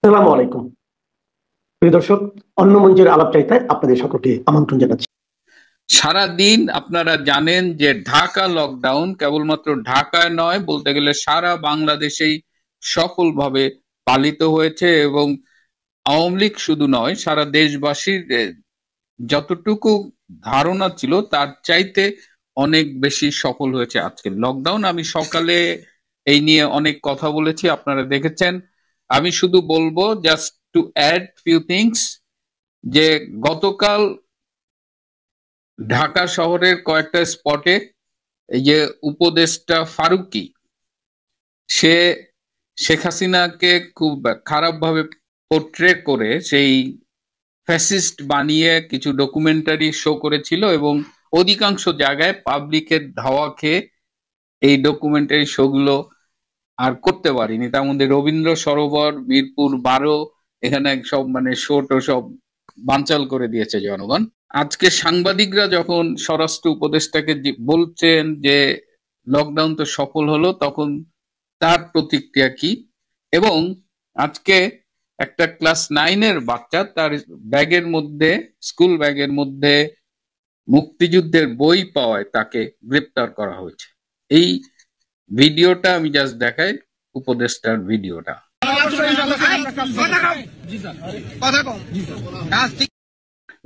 আসসালামু আলাইকুম প্রিয় দর্শক, অন্য মঞ্চের আলাপচারিতায় আপনাদের সকলকে আমন্ত্রণ জানাচ্ছি। সারা দিন আপনারা জানেন যে ঢাকা লকডাউন কেবলমাত্র ঢাকায় নয়, বলতে গেলে সারা বাংলাদেশেই সফলভাবে পালিত হয়েছে এবং আওয়ামী লীগ শুধু নয়, সারা দেশবাসীর যতটুকু ধারণা ছিল তার চাইতে অনেক বেশি সফল হয়েছে আজকের লকডাউন। আমি সকালে এই নিয়ে অনেক কথা বলেছি, আপনারা দেখেছেন। আমি শুধু বলবো, just to add few things, যে গতকাল ঢাকা শহরের কয়েকটা স্পটে এই যে উপদেষ্টা ফারুকী, সে শেখ হাসিনাকে খুব খারাপভাবে পোর্ট্রে করে সেই ফ্যাসিস্ট বানিয়ে কিছু ডকুমেন্টারি শো করেছিল এবং অধিকাংশ জায়গায় পাবলিকের ধাওয়া খেয়ে এই ডকুমেন্টারি শোগুলো আর করতে পারিনি। তার মধ্যে রবীন্দ্র সরোবর, মিরপুর 12, এখানে সব মানে শো টো সব বানচাল করে দিয়েছে জনগণ। আজকে সাংবাদিকরা যখন স্বরাষ্ট্র উপদেষ্টাকে বলছেন যে লকডাউন তো সফল হলো, তখন তার প্রতিক্রিয়া কি? এবং আজকে একটা ক্লাস 9-এর বাচ্চা, তার ব্যাগের মধ্যে, স্কুল ব্যাগের মধ্যে মুক্তিযুদ্ধের বই পাওয়ায় তাকে গ্রেপ্তার করা হয়েছে। এই ভিডিওটা আমি জাস্ট দেখাই, উপদেষ্টার ভিডিওটা।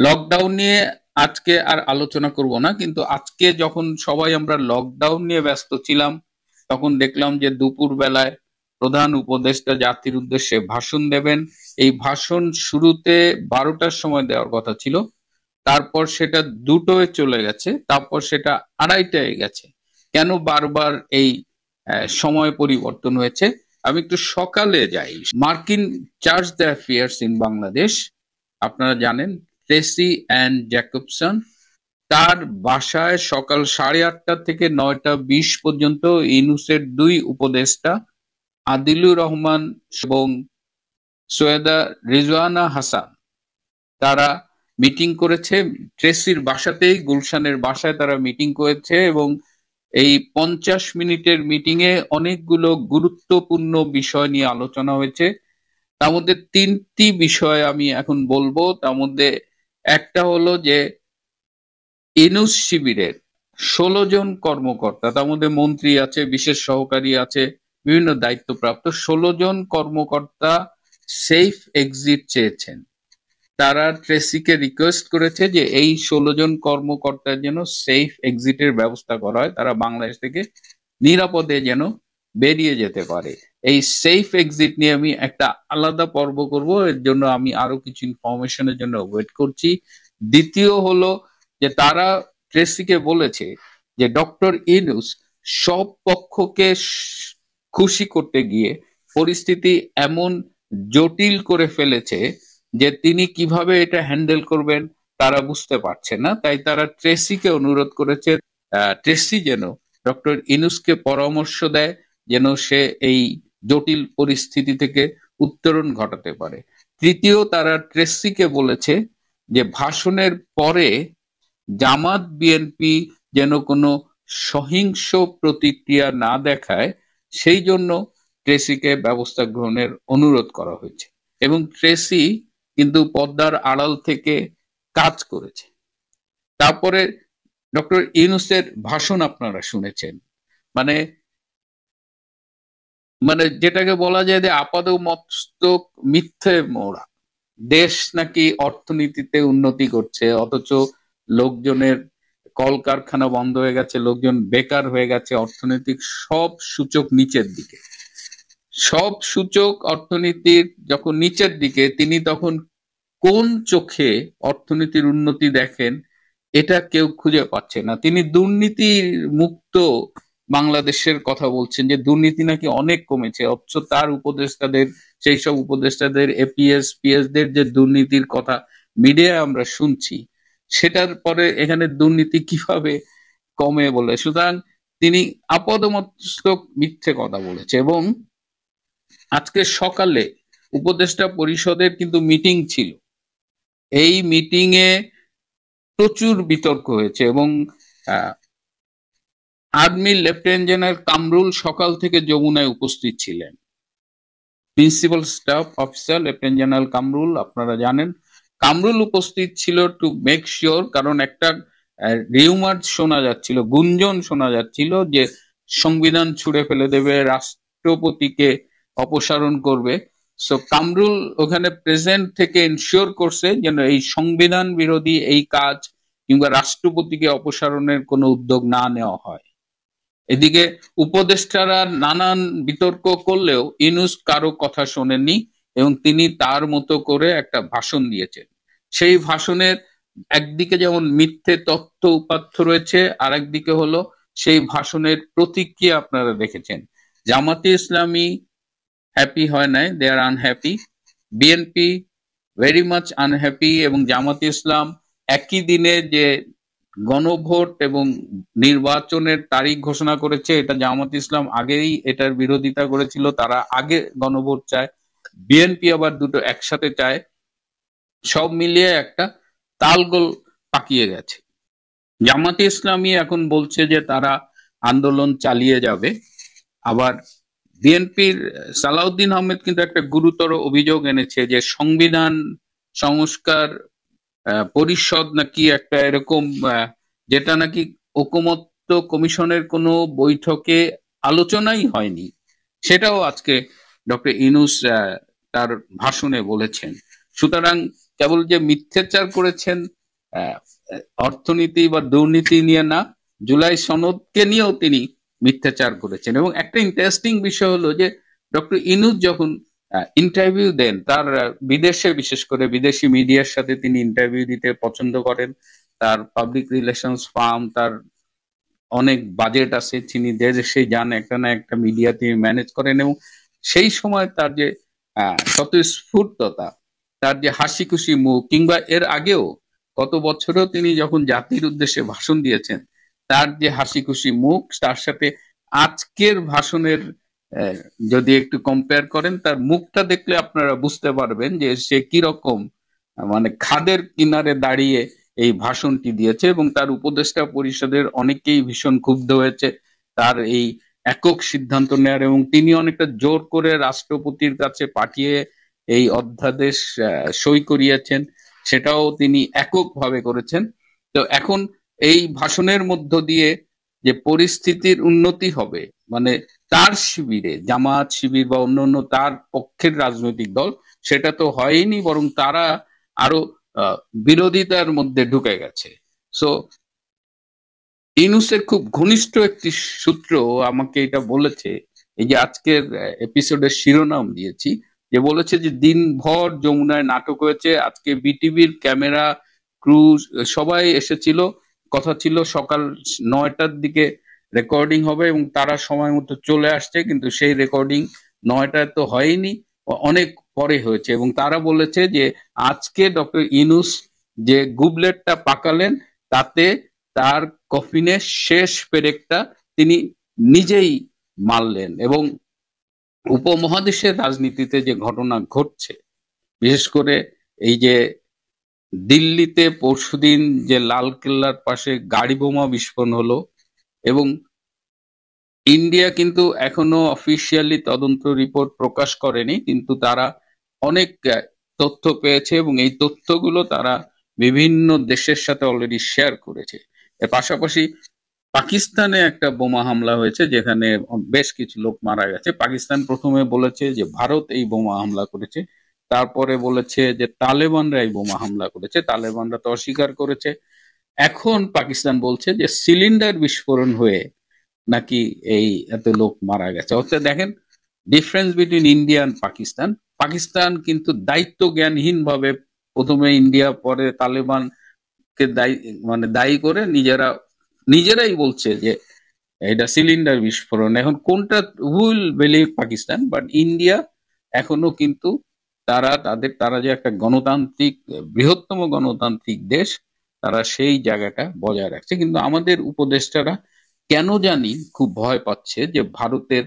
লকডাউন নিয়ে আজকে আর আলোচনা করব না, কিন্তু আজকে যখন সবাই আমরা লকডাউন নিয়ে ব্যস্ত ছিলাম, তখন দেখলাম যে দুপুর বেলায় প্রধান উপদেষ্টা জাতির উদ্দেশ্যে ভাষণ দেবেন। এই ভাষণ শুরুতে 12টার সময় দেওয়ার কথা ছিল, তারপর সেটা 2টোয় চলে গেছে, তারপর সেটা 2:30টায় গেছে। কেন বারবার এই সময় পরিবর্তন হয়েছে? আমি একটু সকালে যাই। মার্কিন charge the affairs in Bangladesh, আপনারা জানেন, ট্রেসি অ্যান্ড জ্যাকবসন, তার বাসায় সকাল 8:30 থেকে 9:20 পর্যন্ত ইউনূসের 2 উপদেষ্টা আদিলুর রহমান এবং সৈয়দা রিজওয়ানা হাসান, তারা মিটিং করেছে। ট্রেসির বাসাতেই, গুলশানের বাসায় তারা মিটিং করেছে এবং এই 50 মিনিটের মিটিং এ অনেকগুলো গুরুত্বপূর্ণ বিষয় নিয়ে আলোচনা হয়েছে। তার মধ্যে 3টি বিষয় আমি এখন বলবো। তার মধ্যে একটা হলো যে ইউনূস শিবিরের 16 জন কর্মকর্তা, তার মধ্যে মন্ত্রী আছে, বিশেষ সহকারী আছে, বিভিন্ন দায়িত্বপ্রাপ্ত 16 জন কর্মকর্তা সেফ এক্সিট চেয়েছেন। তারা ট্রেসিকে রিকোয়েস্ট করেছে যে এই 16 জন কর্মকর্তার যেন সেফ এক্সিটের ব্যবস্থা করা হয়, তারা বাংলাদেশ থেকে নিরাপদে যেন বেরিয়ে যেতে পারে। এই সেফ এক্সিট নিয়ে আমি একটা আলাদা পর্ব করব, এর জন্য আমি আরো কিছু ইনফরমেশনের জন্য ওয়েট করছি। দ্বিতীয় হলো যে তারা ট্রেসিকে বলেছে যে ডক্টর ইউনূস সব পক্ষকে খুশি করতে গিয়ে পরিস্থিতি এমন জটিল করে ফেলেছে যে তিনি কিভাবে এটা হ্যান্ডেল করবেন তারা বুঝতে পারছে না। তাই তারা ট্রেসিকে অনুরোধ করেছে, ট্রেসি যেন ডক্টর ইউনূসকে পরামর্শ দেয় যেন সে এই জটিল পরিস্থিতি থেকে উত্তরণ ঘটাতে পারে। তৃতীয়, তারা ট্রেসিকে বলেছে যে ভাষণের পরে জামাত বিএনপি যেন কোনো সহিংস প্রতিক্রিয়া না দেখায়, সেই জন্য ট্রেসিকে ব্যবস্থা গ্রহণের অনুরোধ করা হয়েছে। এবং ট্রেসি কিন্তু পর্দার আড়াল থেকে কাজ করেছে। তারপরে ডক্টর ইউনূসের ভাষণ আপনারা শুনেছেন, মানে মানে যেটাকে বলা যায় যে আপাদমস্তক মিথ্যে মোড়া। দেশ নাকি অর্থনীতিতে উন্নতি করছে, অথচ লোকজনের কলকারখানা বন্ধ হয়ে গেছে, লোকজন বেকার হয়ে গেছে, অর্থনৈতিক সব সূচক নিচের দিকে। সব সূচক অর্থনীতির যখন নিচের দিকে, তিনি তখন কোন চোখে অর্থনীতির উন্নতি দেখেন এটা কেউ খুঁজে পাচ্ছে না। তিনি দুর্নীতি মুক্ত বাংলাদেশের কথা বলছেন, যে দুর্নীতি নাকি অনেক কমেছে, অথচ তার উপদেষ্টাদের, সেই সব উপদেষ্টাদের এপিএস পিএস দের যে দুর্নীতির কথা মিডিয়ায় আমরা শুনছি, সেটার পরে এখানে দুর্নীতি কিভাবে কমে বলে। সুতরাং তিনি আপাদমস্তক মিথ্যে কথা বলেছে। এবং আজকে সকালে উপদেষ্টা পরিষদের কিন্তু মিটিং ছিল, এই মিটিং এ প্রচুর বিতর্ক হয়েছে এবং আর্মি লেফটেন্যান্ট জেনারেল কামরুল সকাল থেকে যমুনায় উপস্থিত ছিলেন। Principal staff officer lieutenant general Kamrul, আপনারা জানেন কামরুল উপস্থিত ছিল টু মেক শিওর, কারণ একটা রিউমার শোনা যাচ্ছিল, গুঞ্জন শোনা যাচ্ছিল যে সংবিধান ছুঁড়ে ফেলে দেবে, রাষ্ট্রপতিকে অপসারণ করবে। সো কামরুল ওখানে প্রেজেন্ট থেকে এনশিওর করছে যেন এই সংবিধান বিরোধী এই কাজ কিংবা রাষ্ট্রপতিকে অপসারণের কোনো উদ্যোগ না নেওয়া হয়। এদিকে উপদেষ্টারা নানান বিতর্ক করলেও ইউনূস কারো কথা শোনেননি এবং তিনি তার মতো করে একটা ভাষণ দিয়েছেন। সেই ভাষণের একদিকে যেমন মিথ্যে তথ্য উপাত্ত রয়েছে, আর একদিকে হলো সেই ভাষণের প্রতিক্রিয়া আপনারা দেখেছেন। জামাতে ইসলামী হ্যাপি হয় নাই, they are unhappy. BNP very much unhappy, এবং জামাতে ইসলাম একই দিনে যে গণভোট এবং নির্বাচনের তারিখ ঘোষণা করেছে, এটা জামাত ইসলাম আগেই এটার বিরোধিতা করেছিল, তারা আগে গণভোট চায়। বিএনপি আবার দুটো একসাথে চায়। সব মিলিয়ে একটা তালগোল পাকিয়ে গেছে। জামাতে ইসলামী এখন বলছে যে তারা আন্দোলন চালিয়ে যাবে। আবার বিএনপির সালাউদ্দিন আহমেদ কিন্তু একটা গুরুতর অভিযোগ এনেছে যে সংবিধান সংস্কার পরিষদ নাকি একটা এরকম যেটা নাকি ঐকমত্য কমিশনের কোনো বৈঠকে আলোচনাই হয়নি, সেটাও আজকে ডক্টর ইউনূস তার ভাষণে বলেছেন। সুতরাং কেবল যে মিথ্যাচার করেছেন অর্থনীতি বা দুর্নীতি নিয়ে না, জুলাই সনদকে নিয়েও তিনি মিথ্যাচার করেছেন। এবং একটা ইন্টারেস্টিং বিষয় হলো যে ডক্টর ইউনূস যখন ইন্টারভিউ দেন, তার বিদেশে বিশেষ করে বিদেশি মিডিয়ার সাথে তিনি ইন্টারভিউ দিতে পছন্দ করেন। তার পাবলিক রিলেশনস ফার্ম, তার অনেক বাজেট আছে, তিনি দেশে যান, একটা না একটা মিডিয়া তিনি ম্যানেজ করেন। এবং সেই সময় তার যে স্বতঃস্ফূর্ততা, তার যে হাসি খুশি মুখ, কিংবা এর আগেও গত বছরও তিনি যখন জাতির উদ্দেশ্যে ভাষণ দিয়েছেন, তার যে হাসি খুশি মুখ, তার সাথে আজকের ভাষণের যদি একটু কম্পেয়ার করেন, তার মুখটা দেখলে আপনারা বুঝতে পারবেন যে সে কিরকম মানে খাদের কিনারে দাঁড়িয়ে এই ভাষণটি দিয়েছে। এবং তার উপদেষ্টা পরিষদের অনেকেই ভীষণ ক্ষুব্ধ হয়েছে তার এই একক সিদ্ধান্ত নেয়ার, এবং তিনি অনেকটা জোর করে রাষ্ট্রপতির কাছে পাঠিয়ে এই অধ্যাদেশ সই করিয়েছেন, সেটাও তিনি এককভাবে করেছেন। তো এখন এই ভাষণের মধ্য দিয়ে যে পরিস্থিতির উন্নতি হবে, মানে তার শিবিরে জামাত শিবির বা অন্যান্য তার পক্ষের রাজনৈতিক দল, সেটা তো হয়নি, বরং তারা আরো বিরোধিতার মধ্যে ঢুকে গেছে। সো ইউনূসের খুব ঘনিষ্ঠ একটি সূত্র আমাকে এটা বলেছে, এই যে আজকের এপিসোডের শিরোনাম দিয়েছি, যে বলেছে যে দিনভর যমুনায় নাটক হয়েছে, আজকে বিটিভির ক্যামেরা ক্রু সবাই এসেছিল, কথা ছিল সকাল 9টার দিকে রেকর্ডিং হবে এবং তারা সময় মতো চলে আসছে, কিন্তু সেই রেকর্ডিং 9টায় তো হয়নি, অনেক পরে হয়েছে। এবং তারা বলেছে যে আজকে ডক্টর ইউনূস যে গুবলেটটা পাকালেন, তাতে তার কফিনের শেষ পেরেকটা তিনি নিজেই মারলেন। এবং উপমহাদেশের রাজনীতিতে যে ঘটনা ঘটছে, বিশেষ করে এই যে দিল্লিতে পরশুদিন যে লালকেল্লার পাশে গাড়ি বোমা বিস্ফোরণ হলো, এবং ইন্ডিয়া কিন্তু এখনো অফিসিয়ালি তদন্ত রিপোর্ট প্রকাশ করেনি, কিন্তু তারা অনেক তথ্য পেয়েছে এবং এই তথ্যগুলো তারা বিভিন্ন দেশের সাথে অলরেডি শেয়ার করেছে। এর পাশাপাশি পাকিস্তানে একটা বোমা হামলা হয়েছে, যেখানে বেশ কিছু লোক মারা গেছে। পাকিস্তান প্রথমে বলেছে যে ভারত এই বোমা হামলা করেছে, তারপরে বলেছে যে তালেবানরা এই বোমা হামলা করেছে, তালেবানরা তো অস্বীকার করেছে। এখন পাকিস্তান বলছে যে সিলিন্ডার বিস্ফোরণ হয়ে নাকি এই এত লোক মারা গেছে। অর্থাৎ দেখেন difference between India and Pakistan. Pakistan কিন্তু দায়িত্ব জ্ঞানহীন ভাবে প্রথমে ইন্ডিয়া পরে তালেবানকে দায়ী করে নিজেরাই বলছে যে এটা সিলিন্ডার বিস্ফোরণ। এখন কোনটা will believe Pakistan, but India এখনো কিন্তু তারা যে একটা গণতান্ত্রিক বৃহত্তম গণতান্ত্রিক দেশ, তারা সেই জায়গাটা বজায় রাখছে। কিন্তু আমাদের উপদেষ্টারা কেন জানি খুব ভয় পাচ্ছে যে ভারতের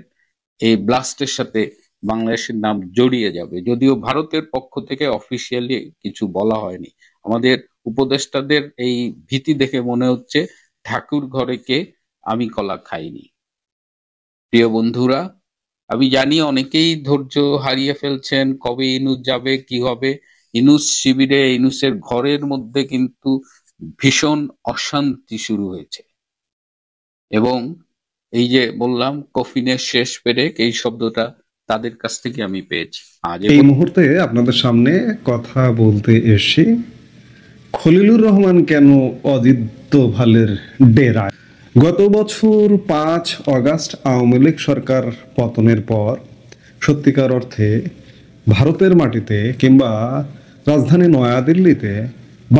এই ব্লাস্টের সাথে বাংলাদেশের নাম জড়িয়ে যাবে, যদিও ভারতের পক্ষ থেকে অফিসিয়ালি কিছু বলা হয়নি। আমাদের উপদেষ্টাদের এই ভীতি দেখে মনে হচ্ছে ঠাকুর ঘরে কে, আমি কলা খাইনি। প্রিয় বন্ধুরা, আমি জানি অনেকেই ধৈর্য হারিয়ে ফেলছেন, কবে ইনুস যাবে, কি হবে। ইনুস শিবিরে, ইনুসের ঘরের মধ্যে কিন্তু ভীষণ অশান্তি শুরু হয়েছে। এবং এই যে বললাম কফিনের শেষ পেরেক, এই শব্দটা তাদের কাছ থেকে আমি পেয়েছি। আজ এই মুহূর্তে আপনাদের সামনে কথা বলতে এসেছি খলিলুর রহমান কেন অজিত দোভালের ডেরায়। গত বছর 5 অগাস্ট আওয়ামী লীগ সরকার পতনের পর সত্যিকার অর্থে ভারতের মাটিতে কিংবা রাজধানী নয়াদিল্লিতে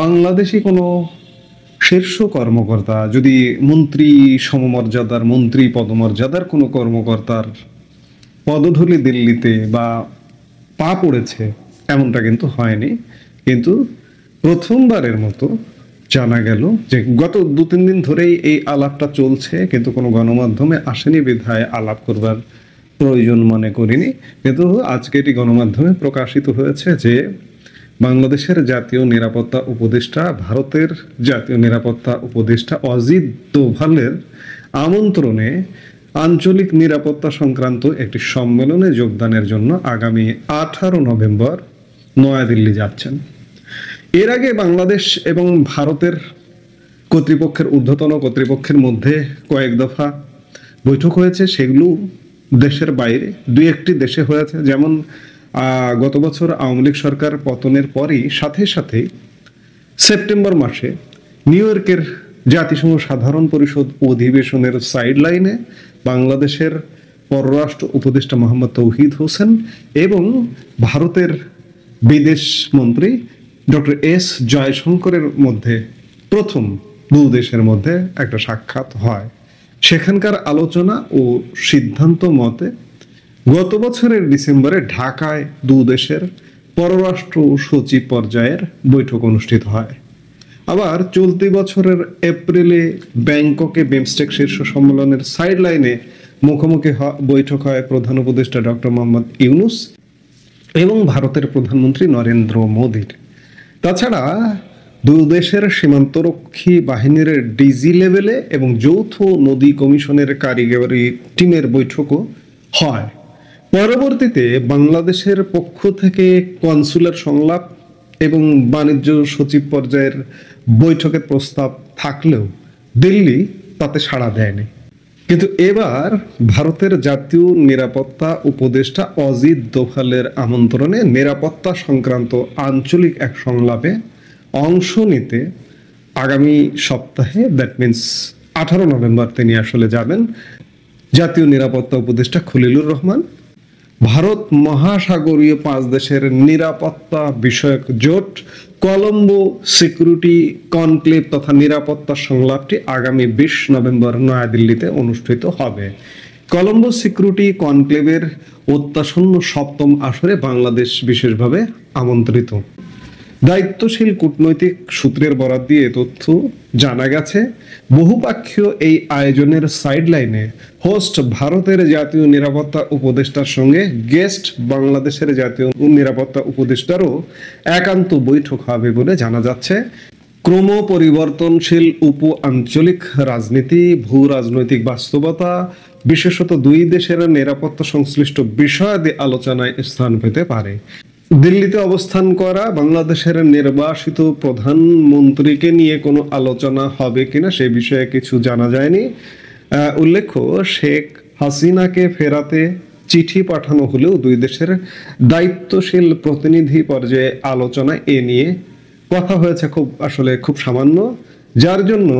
বাংলাদেশি কোনো শীর্ষ কর্মকর্তা, যদি মন্ত্রী সমমর্যাদার, মন্ত্রী পদমর্যাদার কোনো কর্মকর্তার পদধূলি দিল্লিতে বা পা পড়েছে এমনটা কিন্তু হয়নি। কিন্তু প্রথমবারের মতো জানা গেল যে গত 2-3 দিন ধরেই এই আলাপটা চলছে, কিন্তু কোনো গণমাধ্যমে আসেনি বিধায় আলাপ করবার প্রয়োজন মনে করিনি। কিন্তু আজকে এটি গণমাধ্যমে প্রকাশিত হয়েছে যে বাংলাদেশের জাতীয় নিরাপত্তা উপদেষ্টা, ভারতের জাতীয় নিরাপত্তা উপদেষ্টা অজিত দোভালের আমন্ত্রণে আঞ্চলিক নিরাপত্তা সংক্রান্ত একটি সম্মেলনে যোগদানের জন্য আগামী 18 নভেম্বর নয়াদিল্লি যাচ্ছেন। এর আগে বাংলাদেশ এবং ভারতের কর্তৃপক্ষের, ঊর্ধ্বতন কর্তৃপক্ষের মধ্যে কয়েক দফা বৈঠক হয়েছে, সেগুলো দেশের বাইরে 2-1টি দেশে হয়েছে। যেমন গত বছর আওয়ামী লীগ সরকার পতনের পরই সাথে সাথে সেপ্টেম্বর মাসে নিউ ইয়র্কের জাতিসংঘ সাধারণ পরিষদ অধিবেশনের সাইড লাইনে বাংলাদেশের পররাষ্ট্র উপদেষ্টা মোহাম্মদ তৌহিদ হোসেন এবং ভারতের বিদেশ মন্ত্রী ডক্টর এস জয়শঙ্করের মধ্যে প্রথম 2 দেশের মধ্যে একটা সাক্ষাৎ হয়। সেখানকার আলোচনা ও সিদ্ধান্ত মতে গত বছরের ডিসেম্বরে ঢাকায় 2 দেশের পররাষ্ট্র সচিব পর্যায়ের বৈঠক অনুষ্ঠিত হয়। আবার চলতি বছরের এপ্রিলে ব্যাংককে বিমস্টেক শীর্ষ সম্মেলনের সাইড লাইনে মুখোমুখি বৈঠক হয় প্রধান উপদেষ্টা ডক্টর মোহাম্মদ ইউনুস এবং ভারতের প্রধানমন্ত্রী নরেন্দ্র মোদীর। তাছাড়া 2 দেশের সীমান্তরক্ষী বাহিনীর ডিজি লেভেলে এবং যৌথ নদী কমিশনের কারিগরি টিমের বৈঠকও হয়। পরবর্তীতে বাংলাদেশের পক্ষ থেকে কনসুলার সংলাপ এবং বাণিজ্য সচিব পর্যায়ের বৈঠকের প্রস্তাব থাকলেও দিল্লি তাতে সাড়া দেয়নি। কিন্তু এবার ভারতের জাতীয় নিরাপত্তা উপদেষ্টা অজিত দোভালের আমন্ত্রণে নিরাপত্তা সংক্রান্ত আঞ্চলিক এক সংলাপে অংশ নিতে আগামী সপ্তাহে, দ্যাট মিনস 18 নভেম্বর তিনি আসলে যাবেন। জাতীয় নিরাপত্তা উপদেষ্টা খলিলুর রহমান, ভারত মহাসাগরীয় 5 দেশের নিরাপত্তা বিষয়ক জোট কলম্বো সিকিউরিটি কনক্লেভ তথা নিরাপত্তা সংলাপটি আগামী 20 নভেম্বর নয়াদিল্লিতে অনুষ্ঠিত হবে। কলম্বো সিকিউরিটি কনক্লেভের অত্যাসন্ন 7ম আসরে বাংলাদেশ বিশেষভাবে আমন্ত্রিত। দায়িত্বশীল কূটনৈতিক সূত্রের বরাত দিয়ে তথ্য জানা গেছে, বহুপক্ষীয় এই আয়োজনের সাইডলাইনে হোস্ট ভারতের জাতীয় নিরাপত্তা উপদেষ্টার সঙ্গে গেস্ট বাংলাদেশের জাতীয় নিরাপত্তা উপদেষ্টারও একান্ত বৈঠক হবে বলে জানা যাচ্ছে। ক্রম পরিবর্তনশীল উপ আঞ্চলিক রাজনীতি, ভূ রাজনৈতিক বাস্তবতা, বিশেষত 2 দেশের নিরাপত্তা সংশ্লিষ্ট বিষয়াদি আলোচনায় স্থান পেতে পারে। দিল্লিতে অবস্থান করা বাংলাদেশের নির্বাসিত প্রধানমন্ত্রীকে নিয়ে কোনো আলোচনা হবে কিনা সে বিষয়ে কিছু জানা যায়নি। উল্লেখ্য, শেখ হাসিনাকে ফেরাতে চিঠি পাঠানো হলেও 2 দেশের দায়িত্বশীল প্রতিনিধি পর্যায়ে আলোচনা এ নিয়ে কথা হয়েছে খুব সামান্য, যার জন্য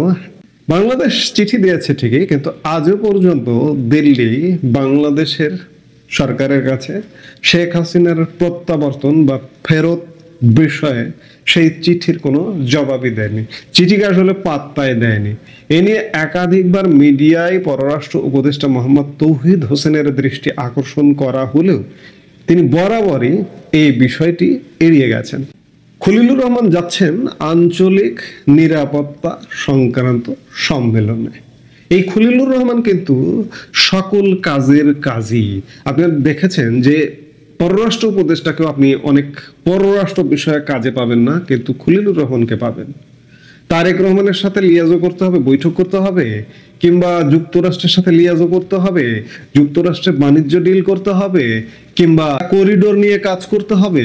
বাংলাদেশ চিঠি দিয়েছে ঠিকই, কিন্তু আজও পর্যন্ত দিল্লি বাংলাদেশের সরকারের কাছে শেখ হাসিনার প্রত্যাবর্তন বা ফেরত বিষয়ে সেই চিঠির কোনো জবাবই দেয়নি, চিঠিকে আসলে পাত্তাই দেয়নি। এ নিয়ে একাধিকবার মিডিয়ায় পররাষ্ট্র উপদেষ্টা মোহাম্মদ তৌহিদ হোসেনের দৃষ্টি আকর্ষণ করা হলেও তিনি বরাবরই এই বিষয়টি এড়িয়ে গেছেন। খলিলুর রহমান যাচ্ছেন আঞ্চলিক নিরাপত্তা সংক্রান্ত সম্মেলনে। এই খলিলুর রহমান কিন্তু সকল কাজের কাজী। আপনারা দেখেছেন যে পররাষ্ট্র উপদেষ্টাকেও আপনি অনেক পররাষ্ট্র বিষয়ে কাজে পাবেন না, কিন্তু খলিলুর রহমানকে পাবেন। তারেক রহমানের সাথে লিয়াজো করতে হবে, বৈঠক করতে হবে, কিংবা যুক্তরাষ্ট্রের সাথে লিয়াজো করতে হবে, যুক্তরাষ্ট্রের বাণিজ্য ডিল করতে হবে, কিংবা করিডোর নিয়ে কাজ করতে হবে,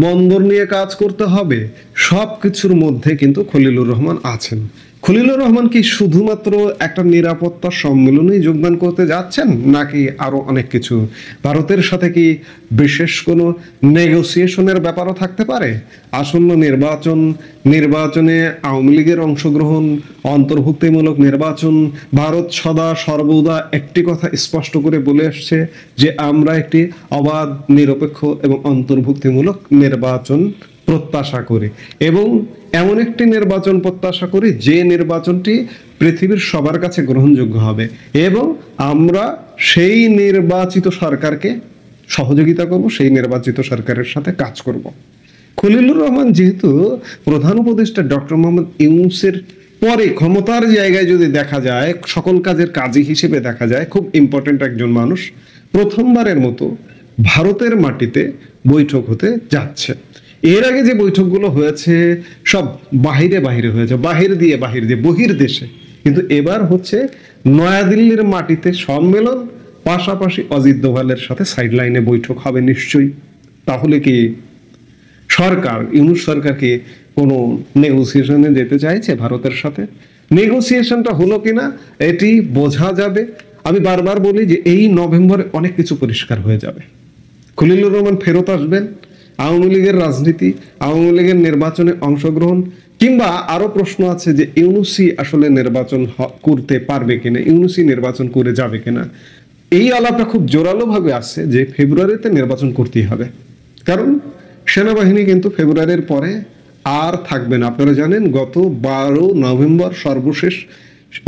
বন্দর নিয়ে কাজ করতে হবে, সবকিছুর মধ্যে কিন্তু খলিলুর রহমান আছেন। খলিলুর রহমান কি শুধুমাত্র একটা নিরাপত্তা সম্মেলনেই যোগদান করতে যাচ্ছেন, নাকি আরো অনেক কিছু? ভারতের সাথে কি বিশেষ কোনো নেগোসিয়েশনের ব্যাপারও থাকতে পারে? আসন্ন নির্বাচনে আওয়ামী লীগের অংশগ্রহণ, অন্তর্ভুক্তিমূলক নির্বাচন। ভারত সদা সর্বদা একটি কথা স্পষ্ট করে বলে আসছে যে আমরা একটি অবাধ, নিরপেক্ষ এবং অন্তর্ভুক্তিমূলক নির্বাচন প্রত্যাশা করি, এবং এমন একটি নির্বাচন প্রত্যাশা করি যে নির্বাচনটি পৃথিবীর সবার কাছে গ্রহণযোগ্য হবে, এবং আমরা সেই নির্বাচিত সরকারকে সহযোগিতা করব, সেই নির্বাচিত সরকারের সাথে কাজ করব। খলিলুর রহমান যেহেতু প্রধান উপদেষ্টা ডক্টর মোহাম্মদ ইউনূসের পরে ক্ষমতার জায়গায় যদি দেখা যায়, সকল কাজের কাজী হিসেবে দেখা যায়, খুব ইম্পর্টেন্ট একজন মানুষ, প্রথমবারের মতো ভারতের মাটিতে বৈঠক হতে যাচ্ছে। এর আগে যে বৈঠকগুলো হয়েছে সব বাহিরে হয়েছে, বাহির দিয়ে বহির্দেশে, কিন্তু এবার হচ্ছে নয়াদিল্লির মাটিতে সম্মেলন, পাশাপাশি অজিত দোভালের সাথে সাইডলাইনে বৈঠক হবে নিশ্চয়ই। তাহলে কি ইউনূস সরকার কি কোনো নেগোসিয়েশনে যেতে চাইছে ভারতের সাথে? নেগোসিয়েশনটা হলো কিনা এটি বোঝা যাবে। আমি বারবার বলি যে এই নভেম্বরে অনেক কিছু পরিষ্কার হয়ে যাবে। খলিলুর রহমান ফেরত আসবেন, আওয়ামী লীগের রাজনীতি, আওয়ামী লীগের নির্বাচনে অংশগ্রহণ, কিংবা আরো প্রশ্ন আছে যে ইউনূসই আসলে নির্বাচন করতে পারবে কিনা, ইউনূসই নির্বাচন করে যাবে কিনা। এই আলাপটা খুব জোরালো ভাবে আসছে যে ফেব্রুয়ারিতে নির্বাচন করতেই হবে, কারণ সেনাবাহিনী কিন্তু ফেব্রুয়ারির পরে আর থাকবে না। আপনারা জানেন গত 12 নভেম্বর সর্বশেষ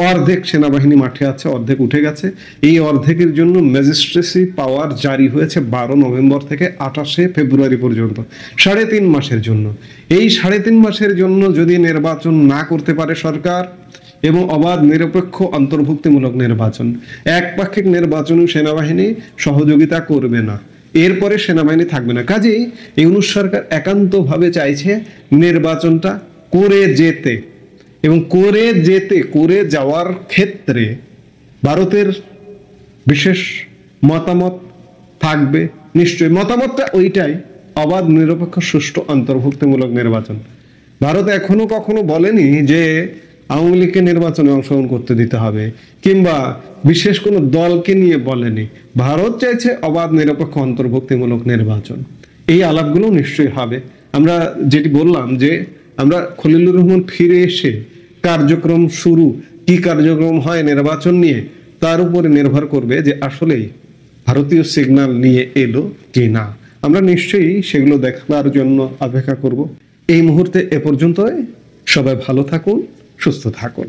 অর্ধেক সেনাবাহিনী মাঠে আছে, অর্ধেক উঠে গেছে। এই অর্ধেকের জন্য ম্যাজিস্ট্রেসি পাওয়ার জারি হয়েছে 12 নভেম্বর থেকে 28 ফেব্রুয়ারি পর্যন্ত, 3.5 মাসের জন্য। এই 3.5 মাসের জন্য যদি নির্বাচন না করতে পারে সরকার, এবং অবাধ, নিরপেক্ষ, অন্তর্ভুক্তিমূলক নির্বাচন, একপাক্ষিক নির্বাচনে সেনাবাহিনী সহযোগিতা করবে না, এরপরে সেনাবাহিনী থাকবে না। কাজেই ইউনূস সরকার একান্তভাবে চাইছে নির্বাচনটা করে যেতে, এবং করে যাওয়ার ক্ষেত্রে ভারতের বিশেষ মতামত থাকবে নিশ্চয়ই। মতামতটা ওইটাই, অবাধ, নিরপেক্ষ, সুষ্ঠু, অন্তর্ভুক্তিমূলক নির্বাচন। ভারত এখনো কখনো বলেনি যে আওয়ামী লীগকে নির্বাচনে অংশগ্রহণ করতে দিতে হবে, কিংবা বিশেষ কোনো দলকে নিয়ে বলেনি। ভারত চাইছে অবাধ, নিরপেক্ষ, অন্তর্ভুক্তিমূলক নির্বাচন। এই আলাপগুলো নিশ্চয়ই হবে। আমরা যেটি বললাম যে আমরা খলিলুর রহমান ফিরে এসে কার্যক্রম শুরু, কি কার্যক্রম হয় নির্বাচন নিয়ে, তার উপরে নির্ভর করবে যে আসলেই ভারতীয় সিগন্যাল নিয়ে এলো কি না। আমরা নিশ্চয়ই সেগুলো দেখার জন্য অপেক্ষা করব। এই মুহূর্তে এ পর্যন্তই। সবাই ভালো থাকুন, সুস্থ থাকুন।